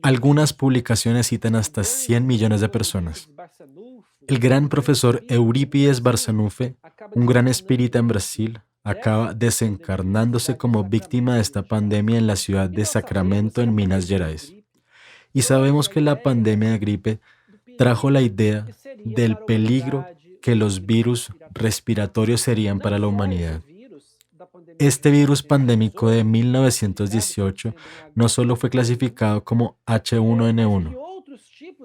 Algunas publicaciones citan hasta 100 millones de personas. El gran profesor Eurípides Barçanuffe, un gran espírita en Brasil, acaba desencarnándose como víctima de esta pandemia en la ciudad de Sacramento, en Minas Gerais. Y sabemos que la pandemia de gripe trajo la idea del peligro que los virus respiratorios serían para la humanidad. Este virus pandémico de 1918 no solo fue clasificado como H1N1,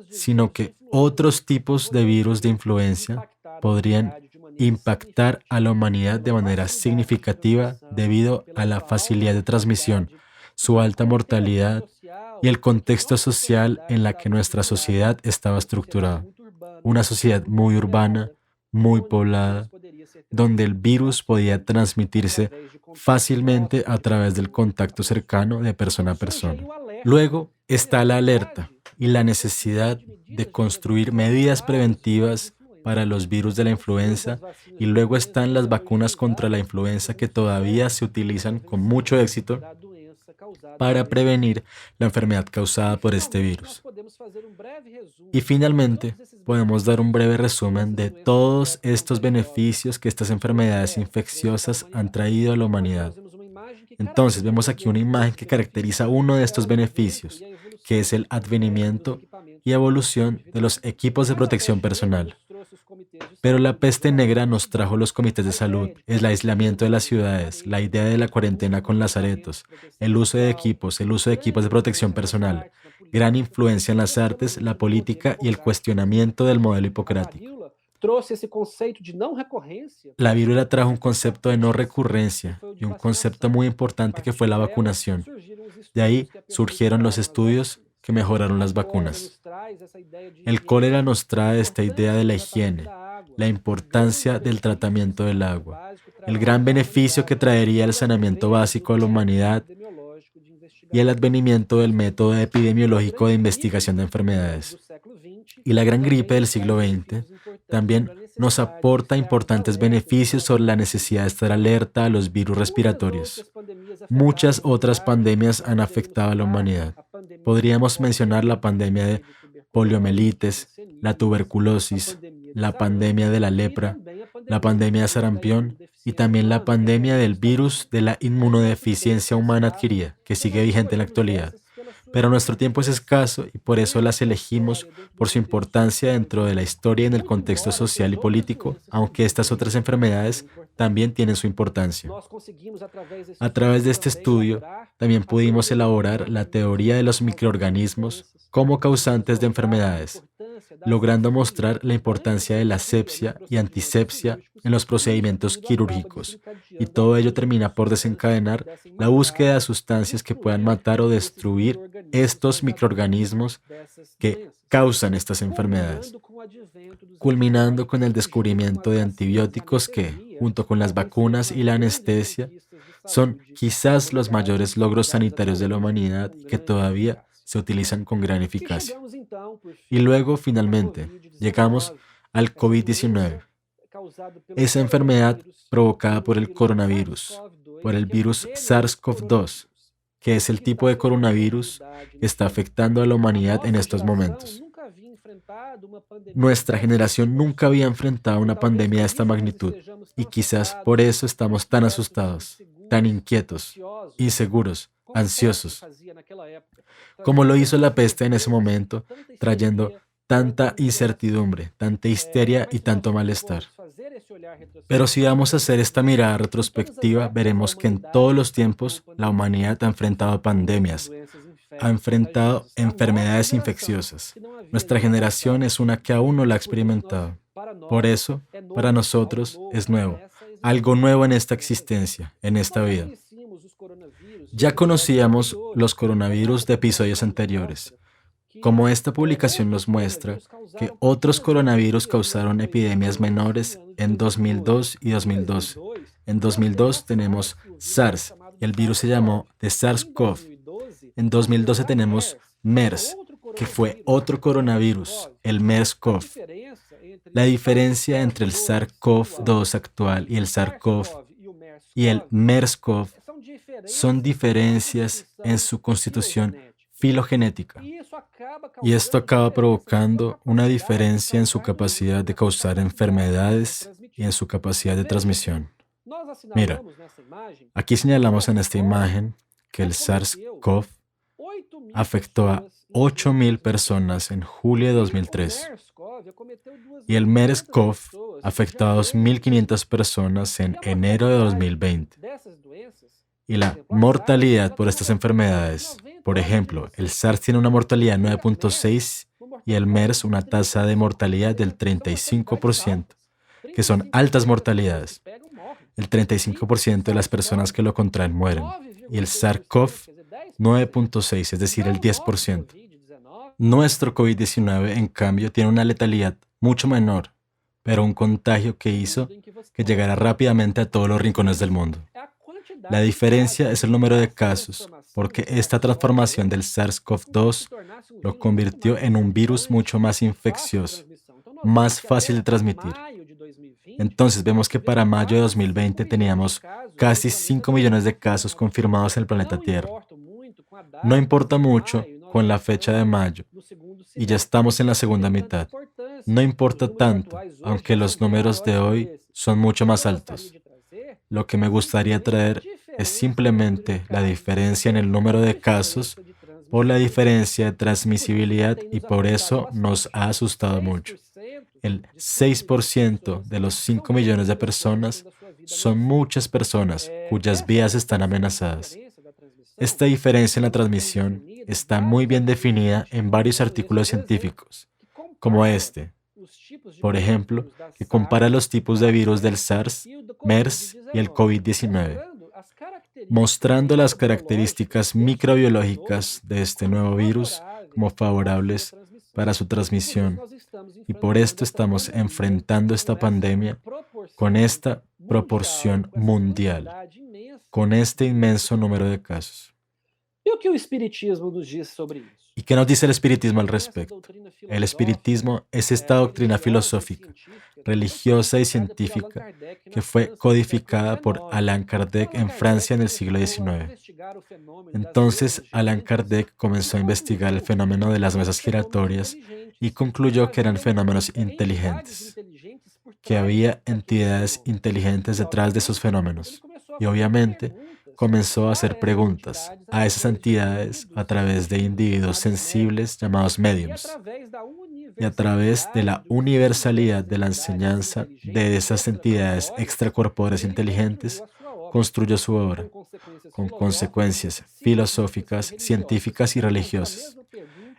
sino que otros tipos de virus de influenza podrían impactar a la humanidad de manera significativa debido a la facilidad de transmisión, su alta mortalidad y el contexto social en la que nuestra sociedad estaba estructurada. Una sociedad muy urbana, muy poblada, donde el virus podía transmitirse fácilmente a través del contacto cercano de persona a persona. Luego está la alerta. y la necesidad de construir medidas preventivas para los virus de la influenza, y luego están las vacunas contra la influenza que todavía se utilizan con mucho éxito para prevenir la enfermedad causada por este virus. Y finalmente, podemos dar un breve resumen de todos estos beneficios que estas enfermedades infecciosas han traído a la humanidad. Entonces, vemos aquí una imagen que caracteriza uno de estos beneficios, que es el advenimiento y evolución de los equipos de protección personal. Pero la peste negra nos trajo los comités de salud, el aislamiento de las ciudades, la idea de la cuarentena con lazaretos, el uso de equipos de protección personal, gran influencia en las artes, la política y el cuestionamiento del modelo hipocrático. La viruela trajo un concepto de no recurrencia y un concepto muy importante que fue la vacunación. De ahí surgieron los estudios que mejoraron las vacunas. El cólera nos trae esta idea de la higiene, la importancia del tratamiento del agua, el gran beneficio que traería el saneamiento básico a la humanidad y el advenimiento del método epidemiológico de investigación de enfermedades. Y la gran gripe del siglo XX también nos aporta importantes beneficios sobre la necesidad de estar alerta a los virus respiratorios. Muchas otras pandemias han afectado a la humanidad. Podríamos mencionar la pandemia de poliomielitis, la tuberculosis, la pandemia de la lepra, la pandemia de sarampión y también la pandemia del virus de la inmunodeficiencia humana adquirida, que sigue vigente en la actualidad. Pero nuestro tiempo es escaso y por eso las elegimos por su importancia dentro de la historia y en el contexto social y político, aunque estas otras enfermedades también tienen su importancia. A través de este estudio, también pudimos elaborar la teoría de los microorganismos como causantes de enfermedades, logrando mostrar la importancia de la asepsia y antisepsia en los procedimientos quirúrgicos, y todo ello termina por desencadenar la búsqueda de sustancias que puedan matar o destruir estos microorganismos que causan estas enfermedades, culminando con el descubrimiento de antibióticos que, junto con las vacunas y la anestesia, son quizás los mayores logros sanitarios de la humanidad y que todavía se utilizan con gran eficacia. Y luego, finalmente, llegamos al COVID-19, esa enfermedad provocada por el coronavirus, por el virus SARS-CoV-2, que es el tipo de coronavirus que está afectando a la humanidad en estos momentos. Nuestra generación nunca había enfrentado una pandemia de esta magnitud y quizás por eso estamos tan asustados, tan inquietos, inseguros, ansiosos, como lo hizo la peste en ese momento, trayendo tanta incertidumbre, tanta histeria y tanto malestar. Pero si vamos a hacer esta mirada retrospectiva, veremos que en todos los tiempos la humanidad ha enfrentado pandemias, ha enfrentado enfermedades infecciosas. Nuestra generación es una que aún no la ha experimentado. Por eso, para nosotros es nuevo, algo nuevo en esta existencia, en esta vida. Ya conocíamos los coronavirus de episodios anteriores. Como esta publicación nos muestra que otros coronavirus causaron epidemias menores en 2002 y 2012. En 2002 tenemos SARS, y el virus se llamó de SARS-CoV. En 2012 tenemos MERS, que fue otro coronavirus, el MERS-CoV. La diferencia entre el SARS-CoV-2 actual y el SARS-CoV y el MERS-CoV son diferencias en su constitución filogenética. Y esto acaba provocando una diferencia en su capacidad de causar enfermedades y en su capacidad de transmisión. Mira, aquí señalamos en esta imagen que el SARS-CoV afectó a 8.000 personas en julio de 2003 y el MERS-CoV afectó a 2.500 personas en enero de 2020. Y la mortalidad por estas enfermedades, por ejemplo, el SARS tiene una mortalidad de 9.6 y el MERS una tasa de mortalidad del 35%, que son altas mortalidades. El 35% de las personas que lo contraen mueren y el SARS-CoV 9.6, es decir, el 10%. Nuestro COVID-19, en cambio, tiene una letalidad mucho menor, pero un contagio que hizo que llegara rápidamente a todos los rincones del mundo. La diferencia es el número de casos, porque esta transformación del SARS-CoV-2 lo convirtió en un virus mucho más infeccioso, más fácil de transmitir. Entonces vemos que para mayo de 2020 teníamos casi 5 millones de casos confirmados en el planeta Tierra. No importa mucho con la fecha de mayo, y ya estamos en la segunda mitad. No importa tanto, aunque los números de hoy son mucho más altos. Lo que me gustaría traer es simplemente la diferencia en el número de casos por la diferencia de transmisibilidad, y por eso nos ha asustado mucho. El 6% de los 5 millones de personas son muchas personas cuyas vidas están amenazadas. Esta diferencia en la transmisión está muy bien definida en varios artículos científicos, como este, por ejemplo, que compara los tipos de virus del SARS, MERS y el COVID-19, mostrando las características microbiológicas de este nuevo virus como favorables para su transmisión. Y por esto estamos enfrentando esta pandemia con esta proporción mundial, con este inmenso número de casos. ¿Y qué nos dice el espiritismo al respecto? El espiritismo es esta doctrina filosófica, religiosa y científica que fue codificada por Allan Kardec en Francia en el siglo XIX. Entonces, Allan Kardec comenzó a investigar el fenómeno de las mesas giratorias y concluyó que eran fenómenos inteligentes, que había entidades inteligentes detrás de esos fenómenos. Y obviamente, comenzó a hacer preguntas a esas entidades a través de individuos sensibles llamados médiums. Y a través de la universalidad de la enseñanza de esas entidades extracorpóreas inteligentes, construyó su obra, con consecuencias filosóficas, científicas y religiosas.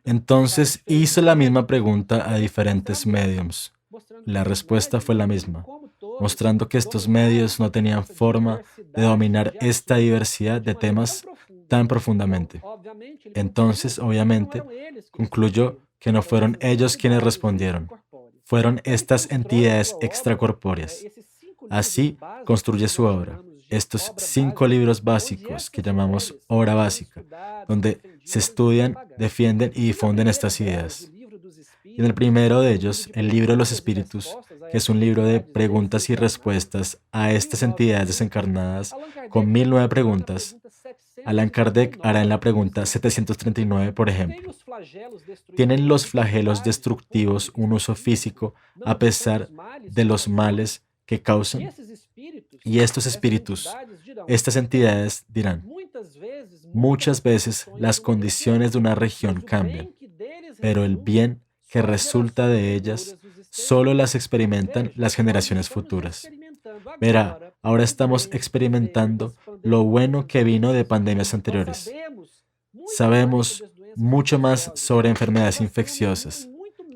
Entonces hizo la misma pregunta a diferentes médiums. La respuesta fue la misma, mostrando que estos medios no tenían forma de dominar esta diversidad de temas tan profundamente. Entonces, obviamente, concluyó que no fueron ellos quienes respondieron, fueron estas entidades extracorpóreas. Así construye su obra, estos 5 libros básicos que llamamos obra básica, donde se estudian, defienden y difunden estas ideas. Y en el primero de ellos, el libro de los espíritus, que es un libro de preguntas y respuestas a estas entidades desencarnadas con 1009 preguntas, Allan Kardec hará en la pregunta 739, por ejemplo: ¿tienen los flagelos destructivos un uso físico a pesar de los males que causan? Y estos espíritus, estas entidades dirán: muchas veces las condiciones de una región cambian, pero el bien que resulta de ellas solo las experimentan las generaciones futuras. Verá, ahora estamos experimentando lo bueno que vino de pandemias anteriores. Sabemos mucho más sobre enfermedades infecciosas.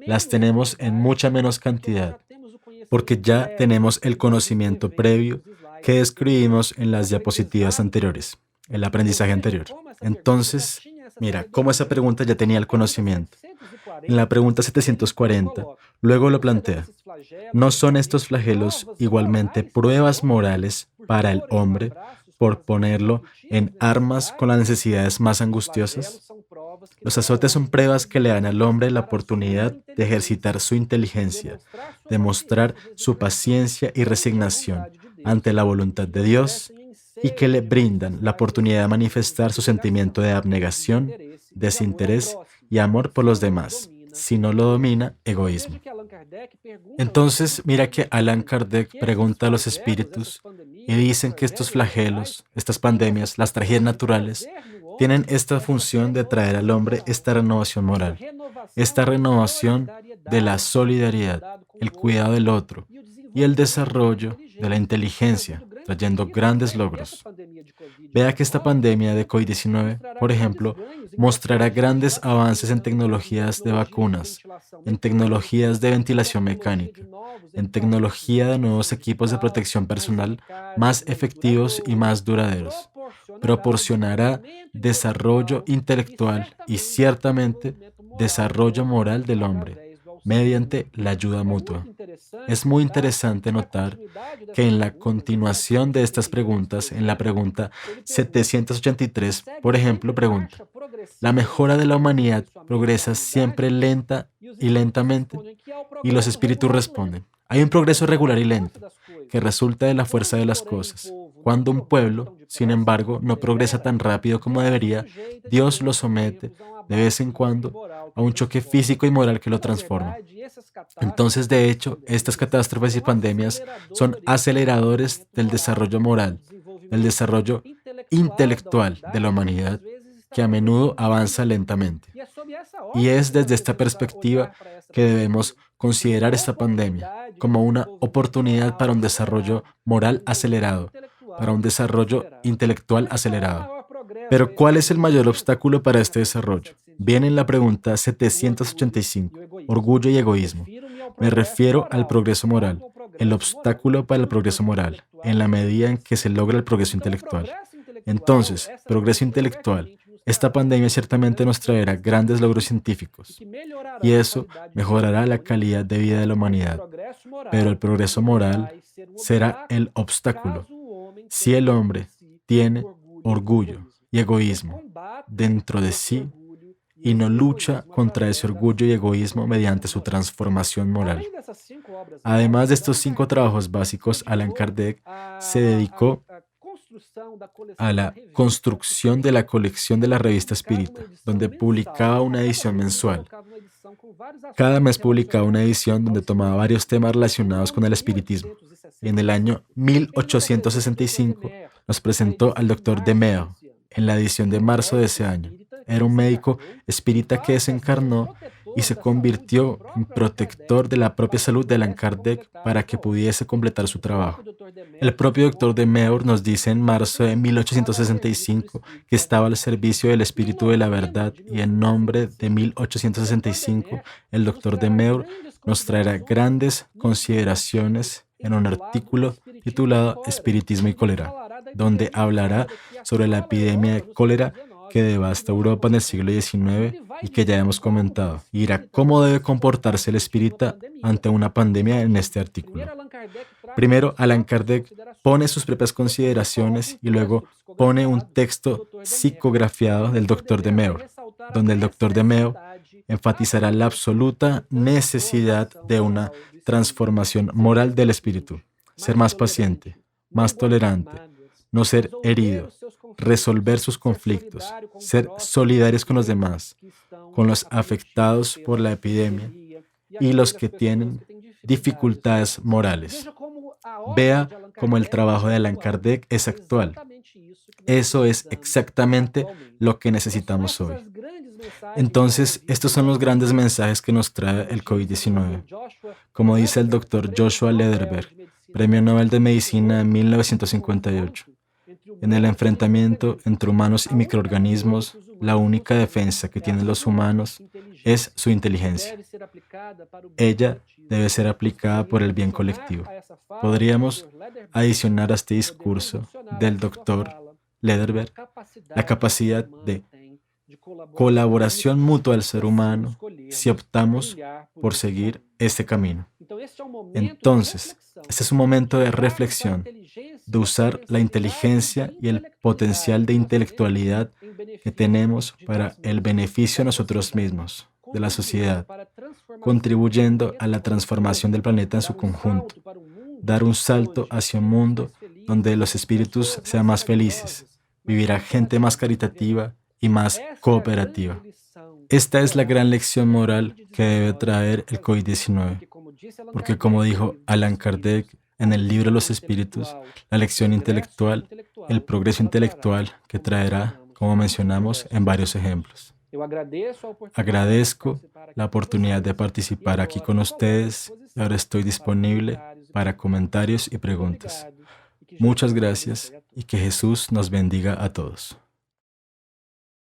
Las tenemos en mucha menos cantidad, porque ya tenemos el conocimiento previo que describimos en las diapositivas anteriores, el aprendizaje anterior. Entonces, mira, cómo esa pregunta ya tenía el conocimiento. En la pregunta 740, luego lo plantea: ¿no son estos flagelos igualmente pruebas morales para el hombre por ponerlo en armas con las necesidades más angustiosas? Los azotes son pruebas que le dan al hombre la oportunidad de ejercitar su inteligencia, de mostrar su paciencia y resignación ante la voluntad de Dios, y que le brindan la oportunidad de manifestar su sentimiento de abnegación, desinterés y amor por los demás. Si no lo domina, egoísmo. Entonces, mira que Allan Kardec pregunta a los espíritus y dicen que estos flagelos, estas pandemias, las tragedias naturales, tienen esta función de traer al hombre esta renovación moral, esta renovación de la solidaridad, el cuidado del otro y el desarrollo de la inteligencia, trayendo grandes logros. Vea que esta pandemia de COVID-19, por ejemplo, mostrará grandes avances en tecnologías de vacunas, en tecnologías de ventilación mecánica, en tecnología de nuevos equipos de protección personal más efectivos y más duraderos. Proporcionará desarrollo intelectual y ciertamente desarrollo moral del hombre, mediante la ayuda mutua. Es muy interesante notar que en la continuación de estas preguntas, en la pregunta 783, por ejemplo, pregunta, ¿la mejora de la humanidad progresa siempre lenta y lentamente? Y los espíritus responden, hay un progreso regular y lento, que resulta de la fuerza de las cosas. Cuando un pueblo, sin embargo, no progresa tan rápido como debería, Dios lo somete de vez en cuando a un choque físico y moral que lo transforma. Entonces, de hecho, estas catástrofes y pandemias son aceleradores del desarrollo moral, del desarrollo intelectual de la humanidad, que a menudo avanza lentamente. Y es desde esta perspectiva que debemos considerar esta pandemia como una oportunidad para un desarrollo moral acelerado, para un desarrollo intelectual acelerado. Pero ¿cuál es el mayor obstáculo para este desarrollo? Viene en la pregunta 785, orgullo y egoísmo. Me refiero al progreso moral, el obstáculo para el progreso moral, en la medida en que se logra el progreso intelectual. Entonces, progreso intelectual. Esta pandemia ciertamente nos traerá grandes logros científicos y eso mejorará la calidad de vida de la humanidad. Pero el progreso moral será el obstáculo si el hombre tiene orgullo y egoísmo dentro de sí y no lucha contra ese orgullo y egoísmo mediante su transformación moral. Además de estos 5 trabajos básicos, Allan Kardec se dedicó a la construcción de la colección de la revista Espírita, donde publicaba una edición mensual. Cada mes publicaba una edición donde tomaba varios temas relacionados con el espiritismo. Y en el año 1865 nos presentó al Dr. de Meo en la edición de marzo de ese año. Era un médico espírita que desencarnó y se convirtió en protector de la propia salud de Allan Kardec para que pudiese completar su trabajo. El propio Dr. de Meur nos dice en marzo de 1865 que estaba al servicio del Espíritu de la Verdad y en nombre de 1865 el Dr. de Meur nos traerá grandes consideraciones en un artículo titulado Espiritismo y Cólera, donde hablará sobre la epidemia de cólera que devasta Europa en el siglo XIX y que ya hemos comentado, y dirá cómo debe comportarse el espírita ante una pandemia en este artículo. Primero, Allan Kardec pone sus propias consideraciones y luego pone un texto psicografiado del Dr. de Meur, donde el Dr. de Meur enfatizará la absoluta necesidad de una transformación moral del espíritu, ser más paciente, más tolerante, no ser herido, resolver sus conflictos, ser solidarios con los demás, con los afectados por la epidemia y los que tienen dificultades morales. Vea cómo el trabajo de Allan Kardec es actual. Eso es exactamente lo que necesitamos hoy. Entonces, estos son los grandes mensajes que nos trae el COVID-19. Como dice el doctor Joshua Lederberg, Premio Nobel de Medicina en 1958. En el enfrentamiento entre humanos y microorganismos, la única defensa que tienen los humanos es su inteligencia. Ella debe ser aplicada por el bien colectivo. Podríamos adicionar a este discurso del doctor Lederberg la capacidad de colaboración mutua del ser humano si optamos por seguir este camino. Entonces, este es un momento de reflexión, de usar la inteligencia y el potencial de intelectualidad que tenemos para el beneficio de nosotros mismos, de la sociedad, contribuyendo a la transformación del planeta en su conjunto, dar un salto hacia un mundo donde los espíritus sean más felices, vivirá gente más caritativa y más cooperativa. Esta es la gran lección moral que debe traer el COVID-19, porque como dijo Allan Kardec en el libro Los Espíritus, la lección intelectual, el progreso intelectual que traerá, como mencionamos en varios ejemplos. Agradezco la oportunidad de participar aquí con ustedes y ahora estoy disponible para comentarios y preguntas. Muchas gracias y que Jesús nos bendiga a todos.